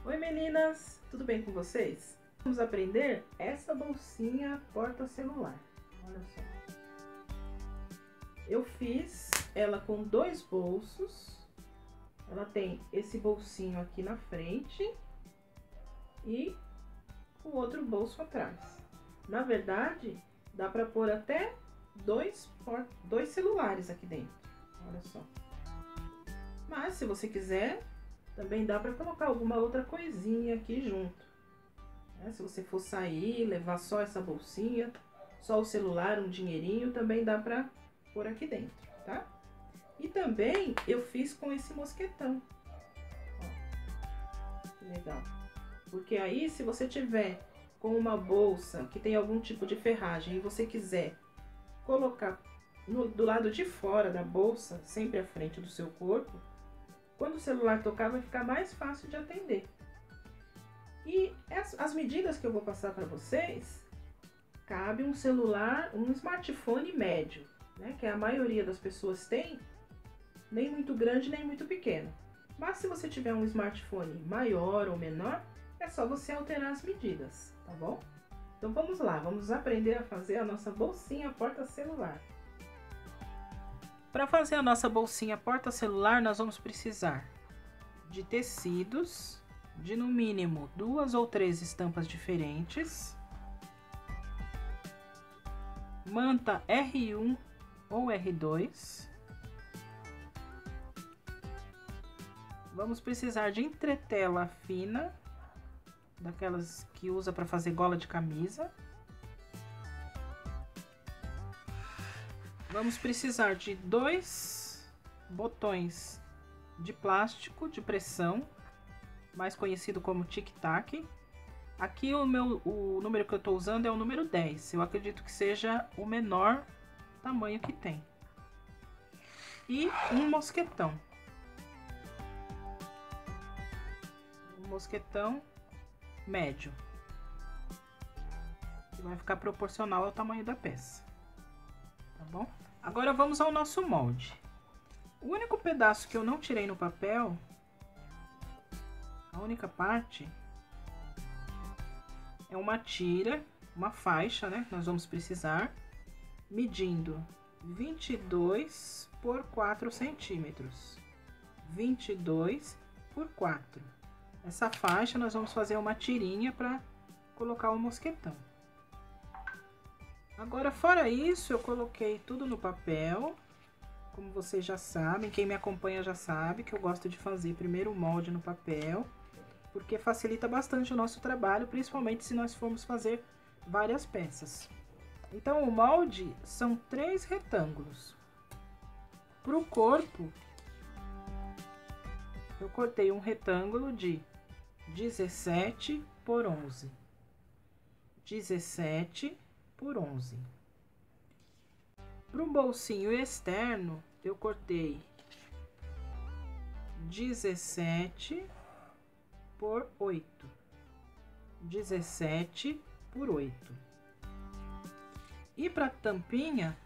Oi meninas, tudo bem com vocês? Vamos aprender essa bolsinha porta-celular. Olha só. Eu fiz ela com dois bolsos. Ela tem esse bolsinho aqui na frente e o outro bolso atrás. Na verdade, dá para pôr até dois celulares aqui dentro. Olha só. Mas se você quiser, também dá para colocar alguma outra coisinha aqui junto. Se você for sair, levar só essa bolsinha, só o celular, um dinheirinho, também dá para pôr aqui dentro, tá? E também eu fiz com esse mosquetão. Ó, que legal. Porque aí, se você tiver com uma bolsa que tem algum tipo de ferragem e você quiser colocar do lado de fora da bolsa, sempre à frente do seu corpo, quando o celular tocar, vai ficar mais fácil de atender. E as medidas que eu vou passar para vocês, cabe um celular, um smartphone médio, né? Que a maioria das pessoas tem, nem muito grande, nem muito pequeno. Mas se você tiver um smartphone maior ou menor, é só você alterar as medidas, tá bom? Então vamos lá, vamos aprender a fazer a nossa bolsinha porta-celular. Para fazer a nossa bolsinha porta-celular, nós vamos precisar de tecidos, de no mínimo 2 ou 3 estampas diferentes, manta R1 ou R2, vamos precisar de entretela fina, daquelas que usa para fazer gola de camisa. Vamos precisar de 2 botões de plástico de pressão, mais conhecido como tic-tac. Aqui o número que eu estou usando é o número 10. Eu acredito que seja o menor tamanho que tem. E um mosquetão. Um mosquetão médio, que vai ficar proporcional ao tamanho da peça, tá bom? Agora vamos ao nosso molde. O único pedaço que eu não tirei no papel, a única parte, é uma tira, uma faixa, né? Nós vamos precisar, medindo 22 por 4 centímetros. 22 por 4. Essa faixa nós vamos fazer uma tirinha para colocar o mosquetão. Agora, fora isso, eu coloquei tudo no papel. Como vocês já sabem, quem me acompanha já sabe que eu gosto de fazer primeiro o molde no papel, porque facilita bastante o nosso trabalho, principalmente se nós formos fazer várias peças. Então, o molde são 3 retângulos. Para o corpo, eu cortei um retângulo de 17 por 11. 17 por 11. Para o bolsinho externo, eu cortei 17 por 8. 17 por 8. E para a tampinha,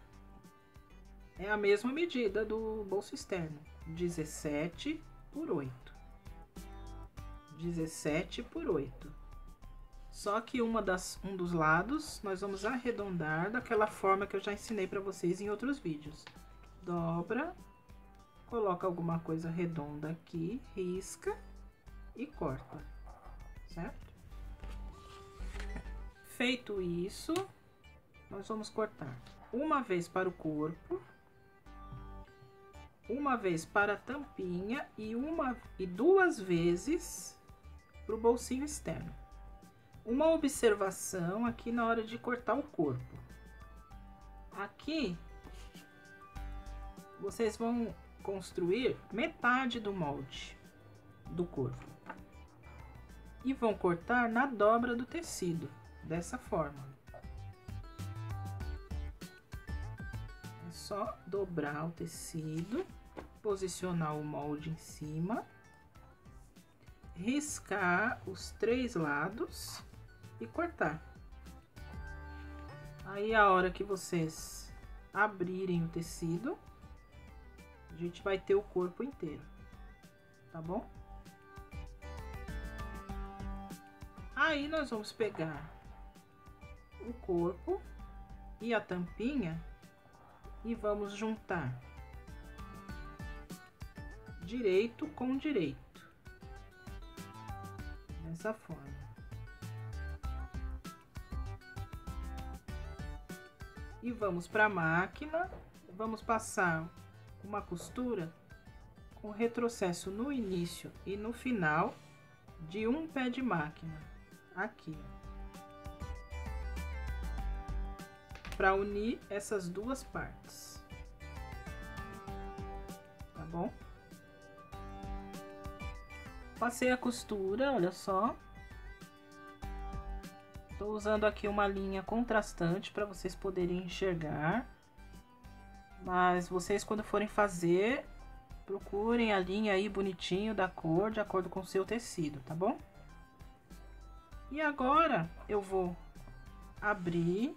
é a mesma medida do bolso externo. 17 por 8. 17 por 8. Só que um dos lados nós vamos arredondar daquela forma que eu já ensinei para vocês em outros vídeos. Dobra, coloca alguma coisa redonda aqui, risca e corta, certo? Feito isso, nós vamos cortar uma vez para o corpo, uma vez para a tampinha e 2 vezes para o bolsinho externo. Uma observação aqui na hora de cortar o corpo. Aqui, vocês vão construir metade do molde do corpo. E vão cortar na dobra do tecido, dessa forma. É só dobrar o tecido, posicionar o molde em cima, riscar os 3 lados e cortar. Aí, a hora que vocês abrirem o tecido, a gente vai ter o corpo inteiro, tá bom? Aí nós vamos pegar o corpo e a tampinha e vamos juntar direito com direito, dessa forma. E vamos para a máquina, vamos passar uma costura com retrocesso no início e no final de um pé de máquina, aqui, para unir essas duas partes, tá bom? Passei a costura, olha só. Tô usando aqui uma linha contrastante para vocês poderem enxergar. Mas vocês, quando forem fazer, procurem a linha aí bonitinho da cor, de acordo com o seu tecido, tá bom? E agora eu vou abrir.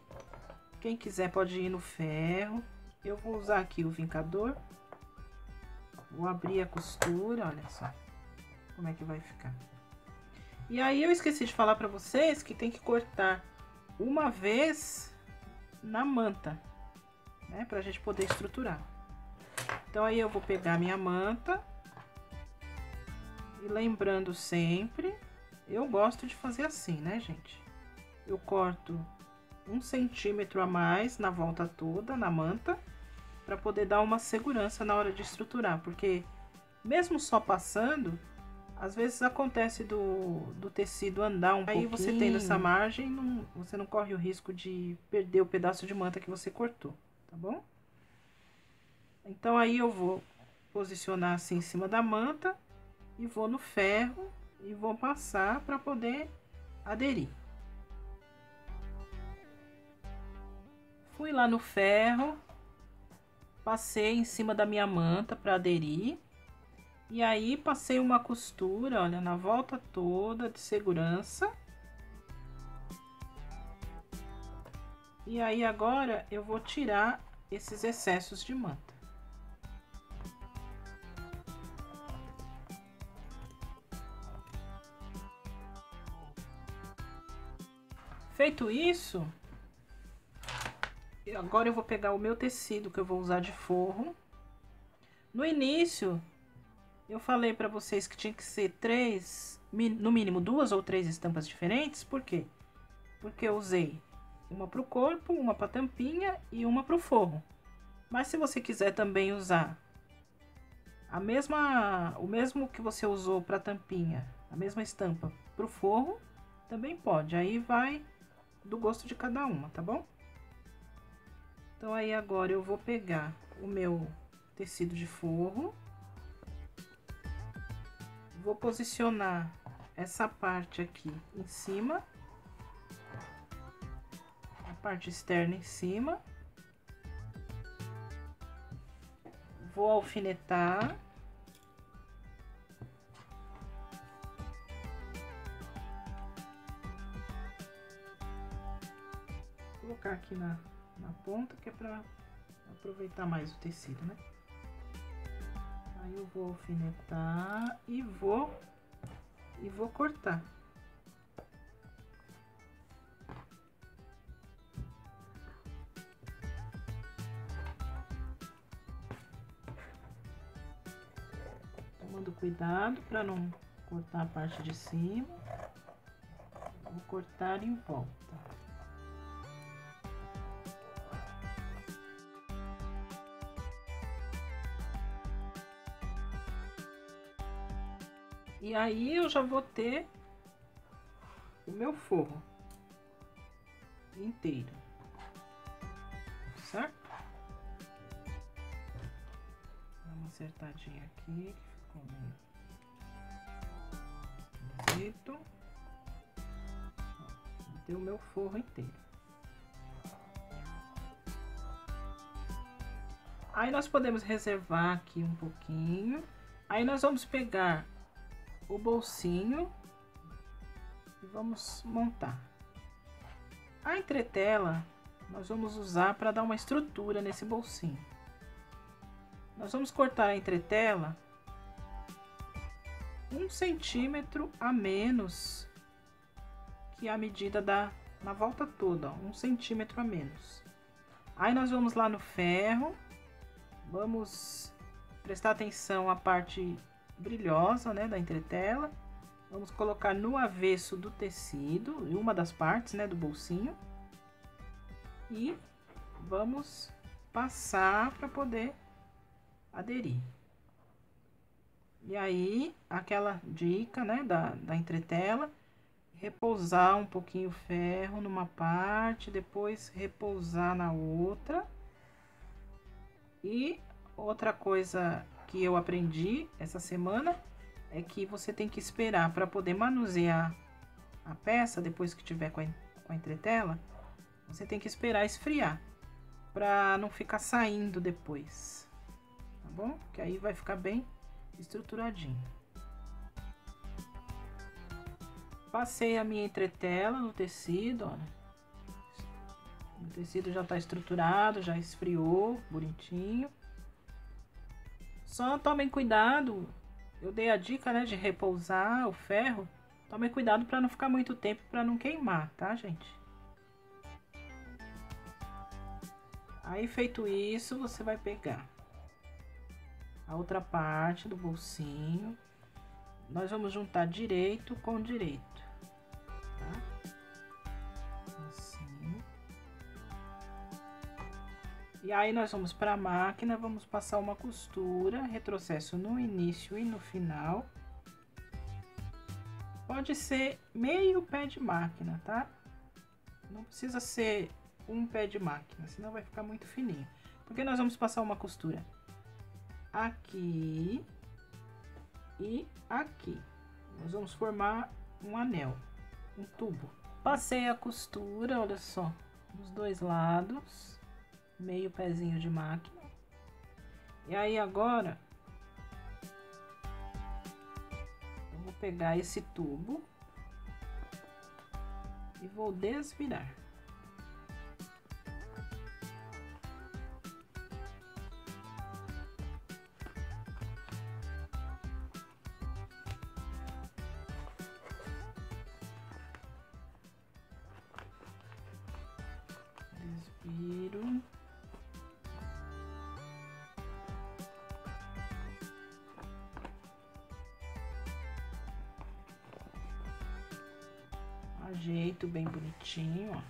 Quem quiser pode ir no ferro. Eu vou usar aqui o vincador. Vou abrir a costura, olha só como é que vai ficar. E aí eu esqueci de falar para vocês que tem que cortar uma vez na manta, né, pra gente poder estruturar. Então aí eu vou pegar minha manta e lembrando sempre, eu gosto de fazer assim, né, gente? Eu corto 1 centímetro a mais na volta toda na manta para poder dar uma segurança na hora de estruturar, porque mesmo só passando, às vezes acontece do tecido andar um pouquinho. Aí você tendo essa margem, você não corre o risco de perder o pedaço de manta que você cortou, tá bom? Então aí eu vou posicionar assim em cima da manta e vou no ferro e vou passar para poder aderir. Fui lá no ferro, passei em cima da minha manta para aderir. E aí, passei uma costura, olha, na volta toda de segurança. E aí, agora, eu vou tirar esses excessos de manta. Feito isso, agora eu vou pegar o meu tecido que eu vou usar de forro. No início, eu falei para vocês que tinha que ser no mínimo 2 ou 3 estampas diferentes. Por quê? Porque eu usei uma para o corpo, uma para tampinha e uma para o forro. Mas se você quiser também usar o mesmo que você usou para tampinha, a mesma estampa para o forro, também pode. Aí vai do gosto de cada uma, tá bom? Então aí agora eu vou pegar o meu tecido de forro. Vou posicionar essa parte aqui em cima, a parte externa em cima. Vou alfinetar. Vou colocar aqui na ponta, que é para aproveitar mais o tecido, né? Aí eu vou alfinetar e vou cortar. Tomando cuidado para não cortar a parte de cima. Vou cortar em volta. E aí eu já vou ter o meu forro inteiro, certo? Dá uma acertadinha aqui, que ficou meio esquisito. Vou ter o meu forro inteiro. Aí nós podemos reservar aqui um pouquinho. Aí nós vamos pegar o bolsinho e vamos montar. A entretela nós vamos usar para dar uma estrutura nesse bolsinho. Nós vamos cortar a entretela 1 centímetro a menos e a medida na volta toda, ó, 1 centímetro a menos. Aí nós vamos lá no ferro, vamos prestar atenção à parte brilhosa, né, da entretela. Vamos colocar no avesso do tecido, em uma das partes, né, do bolsinho. E vamos passar para poder aderir. E aí, aquela dica, né, da entretela, repousar um pouquinho o ferro numa parte, depois repousar na outra. E outra coisa que eu aprendi essa semana é que você tem que esperar para poder manusear a peça depois que tiver com a entretela. Você tem que esperar esfriar para não ficar saindo depois, tá bom? Que aí vai ficar bem estruturadinho. Passei a minha entretela no tecido, ó. O tecido já tá estruturado, já esfriou, bonitinho. Só tomem cuidado, eu dei a dica, né, de repousar o ferro. Tomem cuidado para não ficar muito tempo, para não queimar, tá, gente? Aí, feito isso, você vai pegar a outra parte do bolsinho. Nós vamos juntar direito com direito, tá? Assim. E aí, nós vamos para a máquina, vamos passar uma costura, retrocesso no início e no final. Pode ser meio pé de máquina, tá? Não precisa ser um pé de máquina, senão vai ficar muito fininho. Porque nós vamos passar uma costura aqui e aqui. Nós vamos formar um anel, um tubo. Passei a costura, olha só, dos dois lados, meio pezinho de máquina. E aí agora eu vou pegar esse tubo e vou desvirar. Desviro. Ajeito bem bonitinho, ó.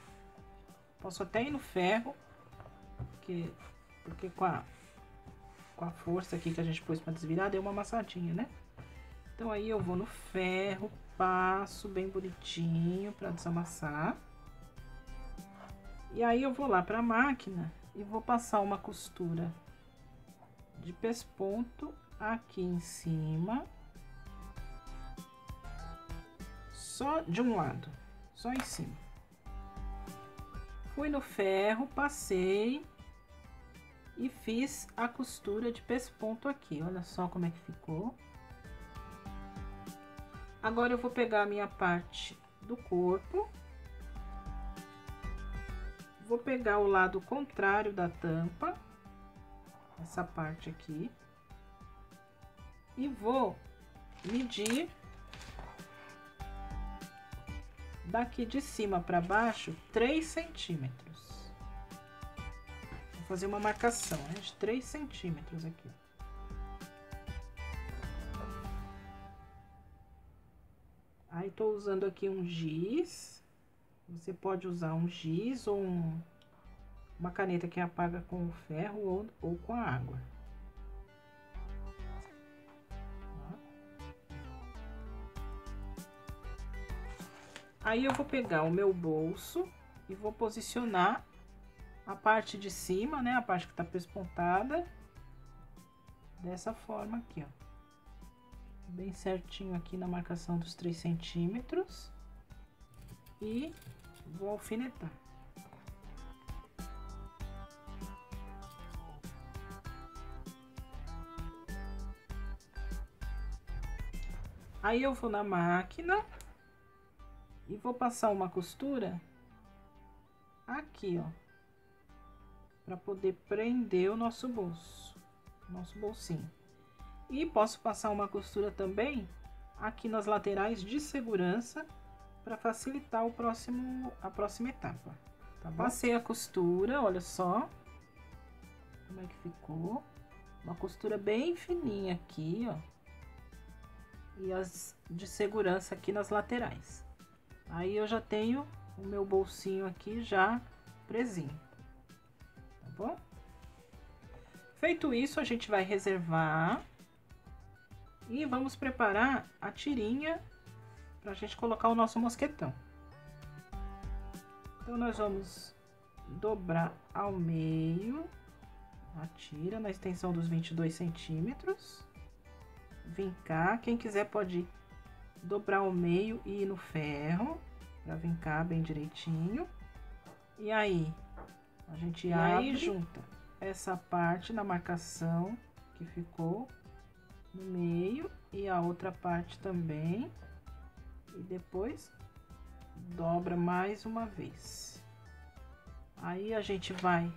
Posso até ir no ferro, porque com a força aqui que a gente pôs para desvirar, deu uma amassadinha, né? Então aí eu vou no ferro, passo bem bonitinho para desamassar. E aí eu vou lá para a máquina e vou passar uma costura de pesponto aqui em cima, só de um lado, só em cima. Fui no ferro, passei e fiz a costura de pesponto aqui. Olha só como é que ficou. Agora eu vou pegar a minha parte do corpo. Vou pegar o lado contrário da tampa, essa parte aqui, e vou medir daqui de cima para baixo 3 centímetros. Vou fazer uma marcação, né, de 3 centímetros aqui. Aí tô usando aqui um giz. Você pode usar um giz ou uma caneta que apaga com o ferro ou com a água. Aí eu vou pegar o meu bolso e vou posicionar a parte de cima, né? A parte que tá pespontada, dessa forma aqui, ó. Bem certinho aqui na marcação dos 3 centímetros. E vou alfinetar. Aí eu vou na máquina e vou passar uma costura aqui, ó, para poder prender o nosso bolso, nosso bolsinho. E posso passar uma costura também aqui nas laterais de segurança, para facilitar a próxima etapa, tá bom? Passei a costura, olha só como é que ficou. Uma costura bem fininha aqui, ó. E as de segurança aqui nas laterais. Aí eu já tenho o meu bolsinho aqui já presinho, tá bom? Feito isso, a gente vai reservar e vamos preparar a tirinha pra gente colocar o nosso mosquetão. Então nós vamos dobrar ao meio a tira na extensão dos 22 centímetros. Vincar, quem quiser pode dobrar ao meio e ir no ferro para vincar bem direitinho. E aí a gente abre e junta essa parte na marcação que ficou no meio e a outra parte também, e depois dobra mais uma vez. Aí a gente vai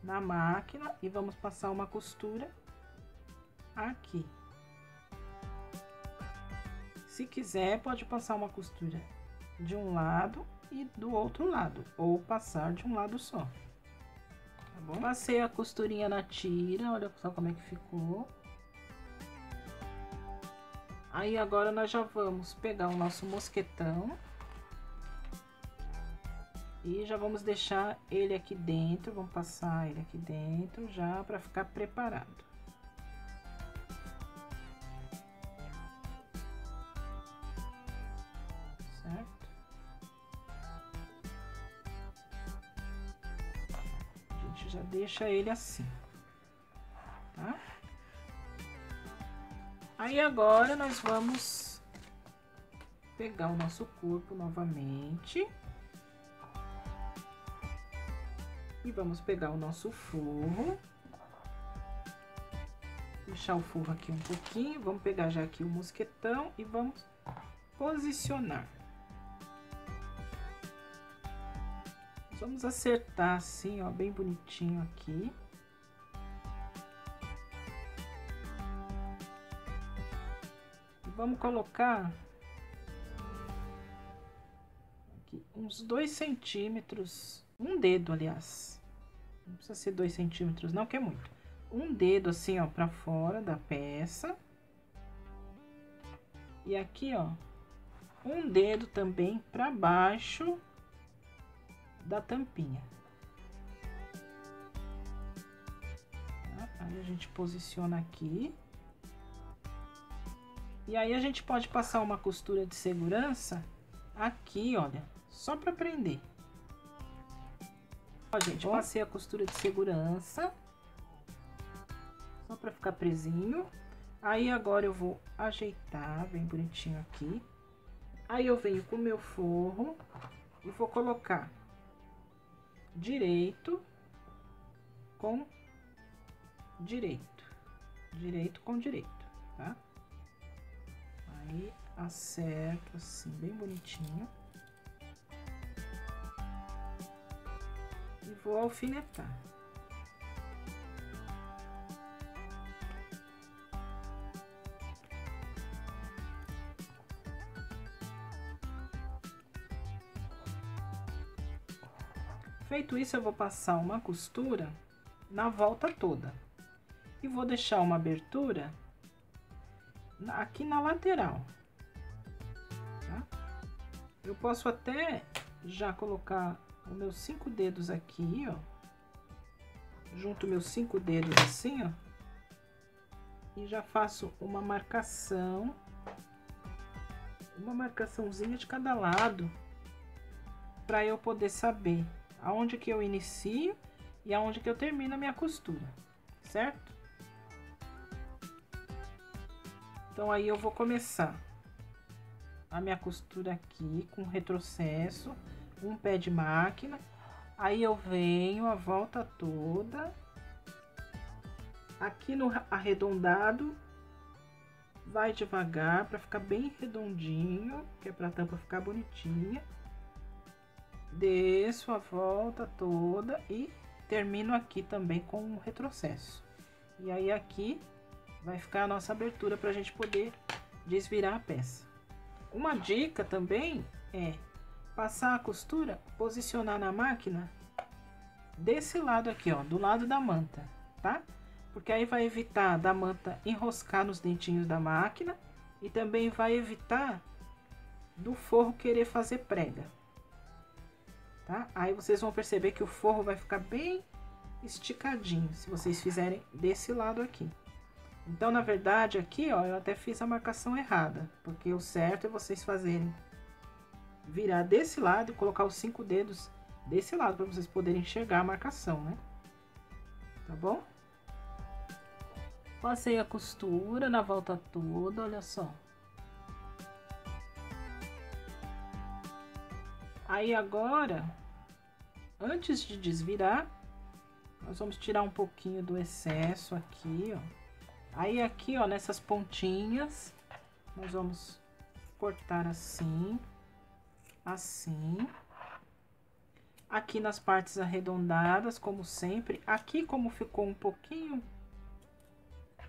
na máquina e vamos passar uma costura aqui. Se quiser, pode passar uma costura de um lado e do outro lado, ou passar de um lado só, tá bom? Passei a costurinha na tira, olha só como é que ficou. Aí agora nós já vamos pegar o nosso mosquetão e já vamos deixar ele aqui dentro, vamos passar ele aqui dentro já para ficar preparado. Certo? A gente já deixa ele assim, tá? Aí agora nós vamos pegar o nosso corpo novamente e vamos pegar o nosso forro, deixar o forro aqui um pouquinho, vamos pegar já aqui o mosquetão e vamos posicionar. Vamos acertar assim, ó, bem bonitinho aqui. Vamos colocar aqui uns 2 centímetros, um dedo, aliás. Não precisa ser 2 centímetros, não, que é muito. Um dedo assim, ó, pra fora da peça. E aqui, ó, um dedo também pra baixo da tampinha. Tá? Aí a gente posiciona aqui. E aí a gente pode passar uma costura de segurança aqui, olha, só para prender. Ó, gente, passei a costura de segurança, só para ficar presinho. Aí agora eu vou ajeitar bem bonitinho aqui. Aí eu venho com o meu forro e vou colocar direito com direito, direito com direito, tá? Aí acerto assim bem bonitinho e vou alfinetar. Feito isso, eu vou passar uma costura na volta toda e vou deixar uma abertura aqui na lateral, tá? Eu posso até já colocar os meus 5 dedos aqui, ó, junto meus 5 dedos assim, ó, e já faço uma marcaçãozinha de cada lado, para eu poder saber aonde que eu inicio e aonde que eu termino a minha costura, certo? Então aí eu vou começar a minha costura aqui com retrocesso, um pé de máquina, aí eu venho a volta toda, aqui no arredondado, vai devagar para ficar bem redondinho, que é para a tampa ficar bonitinha, desço a volta toda e termino aqui também com um retrocesso. E aí aqui vai ficar a nossa abertura para a gente poder desvirar a peça. Uma dica também é passar a costura, posicionar na máquina desse lado aqui, ó, do lado da manta, tá? Porque aí vai evitar da manta enroscar nos dentinhos da máquina e também vai evitar do forro querer fazer prega, tá? Aí vocês vão perceber que o forro vai ficar bem esticadinho se vocês fizerem desse lado aqui. Então, na verdade, aqui, ó, eu até fiz a marcação errada, porque o certo é vocês fazerem virar desse lado e colocar os 5 dedos desse lado para vocês poderem enxergar a marcação, né? Tá bom? Passei a costura na volta toda, olha só. Aí agora, antes de desvirar, nós vamos tirar um pouquinho do excesso aqui, ó. Aí aqui, ó, nessas pontinhas, nós vamos cortar assim, assim. Aqui nas partes arredondadas, como sempre. Aqui, como ficou um pouquinho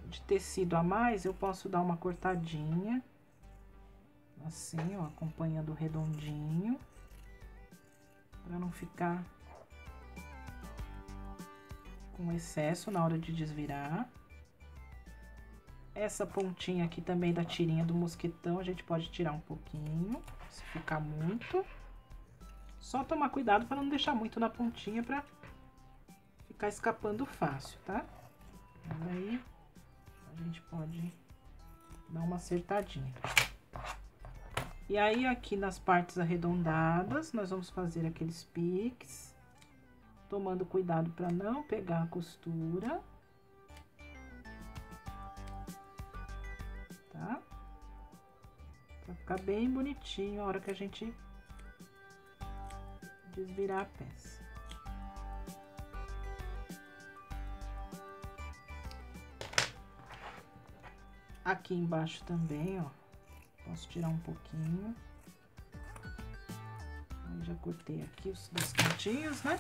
de tecido a mais, eu posso dar uma cortadinha. Assim, ó, acompanhando o redondinho. Pra não ficar com excesso na hora de desvirar. Essa pontinha aqui também da tirinha do mosquetão, a gente pode tirar um pouquinho, se ficar muito. Só tomar cuidado para não deixar muito na pontinha para ficar escapando fácil, tá? Mas aí a gente pode dar uma acertadinha. E aí aqui nas partes arredondadas, nós vamos fazer aqueles piques, tomando cuidado para não pegar a costura. Tá? Pra ficar bem bonitinho a hora que a gente desvirar a peça. Aqui embaixo também, ó, posso tirar um pouquinho. Aí já cortei aqui os dois cantinhos, né?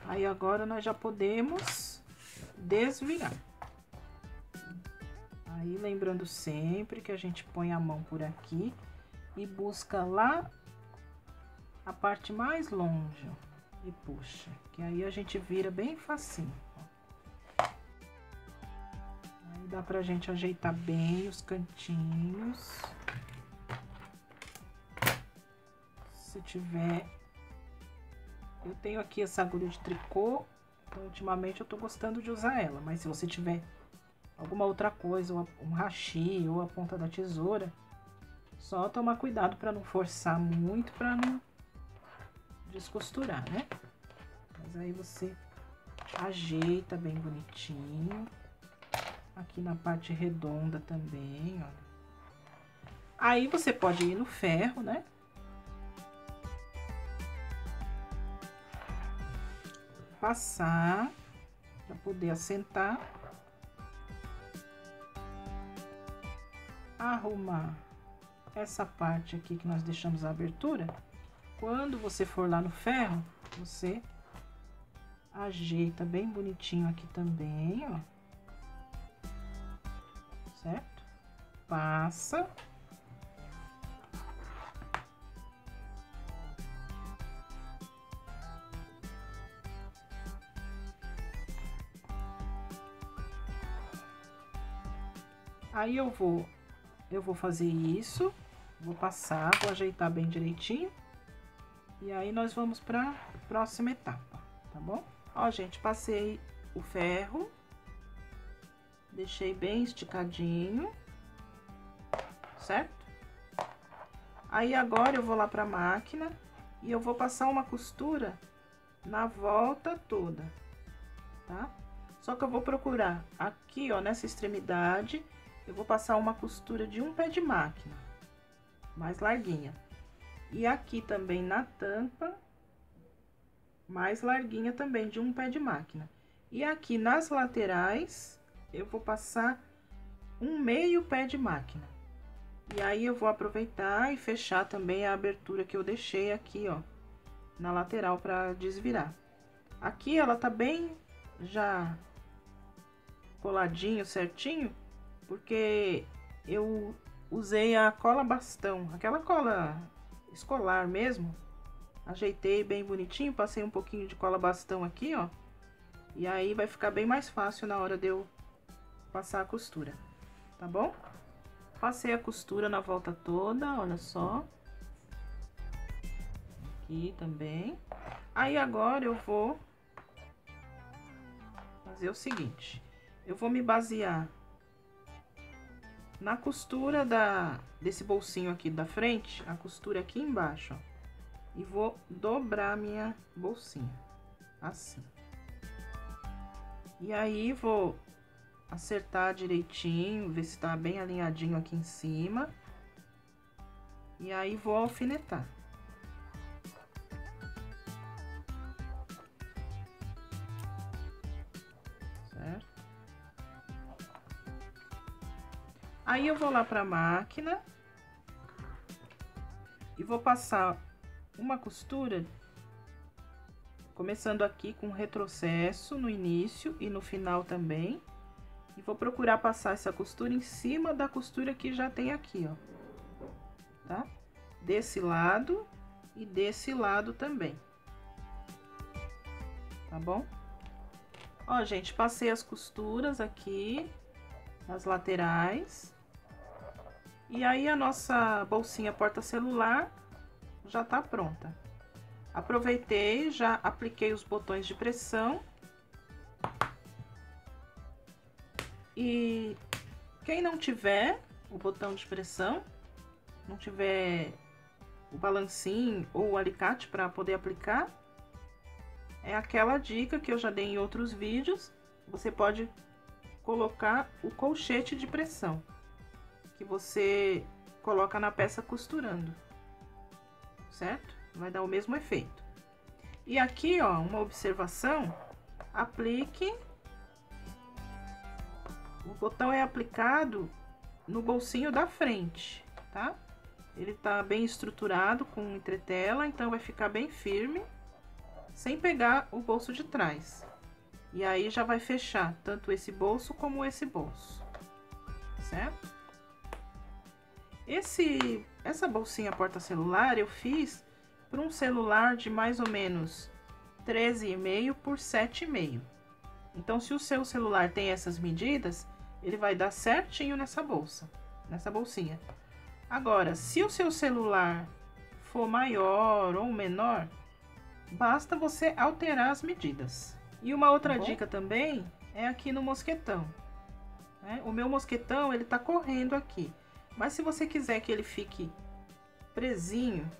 Aí agora nós já podemos desvirar. Aí, lembrando sempre que a gente põe a mão por aqui e busca lá a parte mais longe, ó, e puxa, que aí a gente vira bem facinho, ó. Aí dá pra gente ajeitar bem os cantinhos. Se tiver... Eu tenho aqui essa agulha de tricô, então, ultimamente eu tô gostando de usar ela, mas se você tiver alguma outra coisa, um hashi ou a ponta da tesoura, só tomar cuidado para não forçar muito, para não descosturar, né? Mas aí você ajeita bem bonitinho. Aqui na parte redonda também, olha. Aí você pode ir no ferro, né? Passar para poder assentar. Arrumar essa parte aqui que nós deixamos a abertura. Quando você for lá no ferro, você ajeita bem bonitinho aqui também, ó. Certo? Passa. Aí eu vou fazer isso, vou passar, vou ajeitar bem direitinho. E aí nós vamos para próxima etapa, tá bom? Ó, gente, passei o ferro, deixei bem esticadinho, certo? Aí agora eu vou lá para a máquina e eu vou passar uma costura na volta toda, tá? Só que eu vou procurar aqui, ó, nessa extremidade, eu vou passar uma costura de um pé de máquina, mais larguinha. E aqui também na tampa, mais larguinha também, de um pé de máquina. E aqui nas laterais, eu vou passar um meio pé de máquina. E aí eu vou aproveitar e fechar também a abertura que eu deixei aqui, ó, na lateral para desvirar. Aqui ela tá bem já coladinho, certinho, porque eu usei a cola bastão, aquela cola escolar mesmo. Ajeitei bem bonitinho, passei um pouquinho de cola bastão aqui, ó. E aí vai ficar bem mais fácil na hora de eu passar a costura, tá bom? Passei a costura na volta toda, olha só. Aqui também. Aí agora eu vou fazer o seguinte. Eu vou me basear na costura desse bolsinho aqui da frente, a costura aqui embaixo, ó. E vou dobrar minha bolsinha, assim. E aí, vou acertar direitinho, ver se tá bem alinhadinho aqui em cima. E aí, vou alfinetar. Certo? Aí, eu vou lá pra máquina e vou passar uma costura, começando aqui com retrocesso no início e no final também. E vou procurar passar essa costura em cima da costura que já tem aqui, ó. Tá? Desse lado e desse lado também. Tá bom? Ó, gente, passei as costuras aqui nas laterais. E aí, a nossa bolsinha porta-celular já tá pronta. Aproveitei, já apliquei os botões de pressão. E quem não tiver o botão de pressão, não tiver o balancinho ou o alicate para poder aplicar, é aquela dica que eu já dei em outros vídeos. Você pode colocar o colchete de pressão, que você coloca na peça costurando. Certo? Vai dar o mesmo efeito. E aqui, ó, uma observação: aplique. O botão é aplicado no bolsinho da frente, tá? Ele tá bem estruturado com entretela, então vai ficar bem firme, sem pegar o bolso de trás. E aí já vai fechar tanto esse bolso como esse bolso, certo? Essa bolsinha porta-celular eu fiz para um celular de mais ou menos 13,5 por 7,5. Então, se o seu celular tem essas medidas, ele vai dar certinho nessa bolsinha. Agora, se o seu celular for maior ou menor, basta você alterar as medidas. E uma outra dica também é aqui no mosquetão, né? O meu mosquetão, ele tá correndo aqui. Mas se você quiser que ele fique presinho,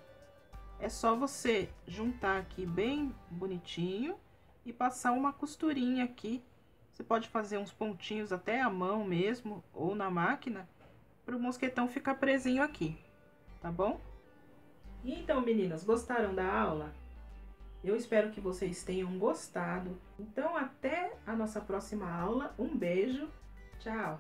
é só você juntar aqui bem bonitinho e passar uma costurinha aqui. Você pode fazer uns pontinhos até à mão mesmo, ou na máquina, para o mosquetão ficar presinho aqui, tá bom? E então, meninas, gostaram da aula? Eu espero que vocês tenham gostado. Então, até a nossa próxima aula. Um beijo, tchau!